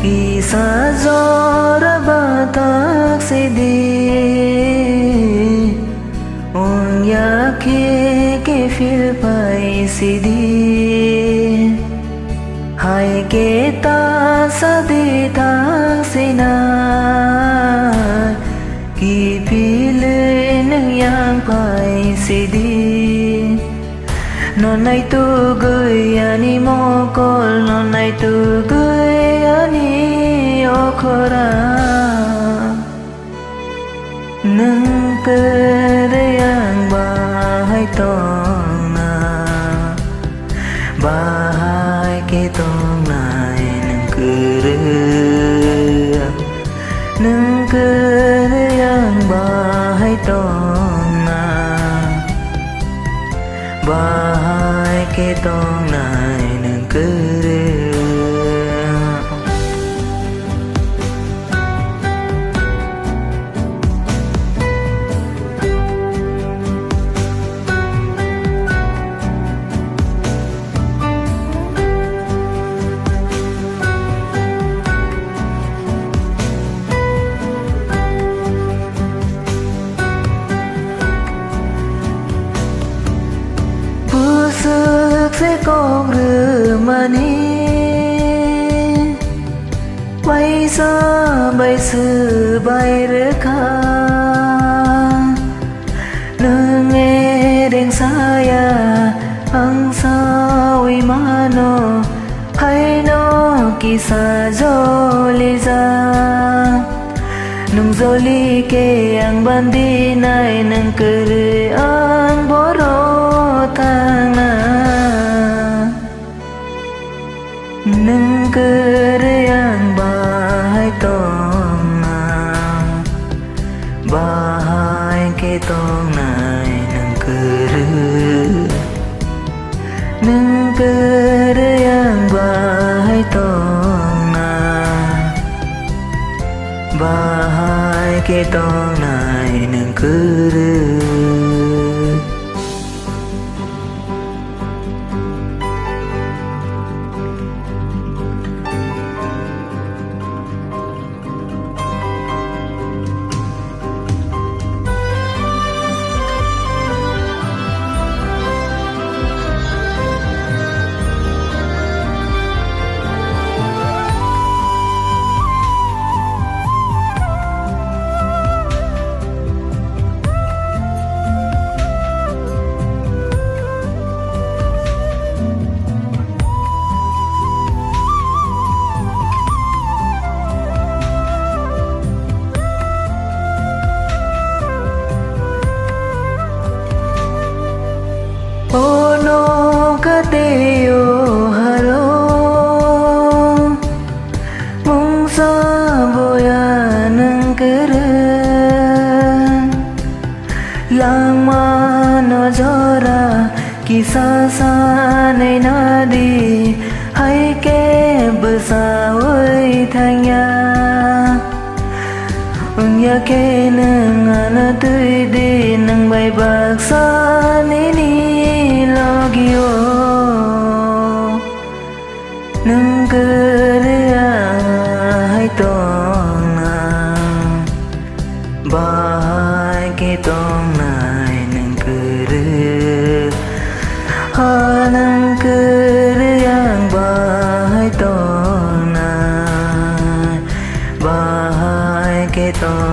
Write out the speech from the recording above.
Kisah Zora batak sedih On yake ke fil pai sedih Hai kita sadi tak sinar Ki pilih yang pai sedih Nonai tu gui ani mokol Nonai tu gui ani okhora Nâng kere yang bahai tong na Bahai ke tong nai Nâng kere yang bahai tong na Bahai ke tong nai nâng kere Sức sẽ con rửa mà ni bay xa bay sư bay rửa khá nơ nghe đèn xa ya ang sao y mà nó hay nó kỳ xa dô lì ra nung dô lì kê ang ban đi này nâng cơ rì ang bó rô thang na nâng cơ rì ang bahai tong na bahai ke tong nai nâng cơ rì ang bahai tong na bahai ke tong nai nâng cơ rì Ono kateo halo mong sa boya nang keren lang mano jora kisah sa nay nadi hay ke besawai thanya ya ke nang ana tui di nang bay bạc sa ni logio nâng cơ hai tong na bahai ke tong nai nâng cơ nâng cơ yang bahai tong na bahai ke tong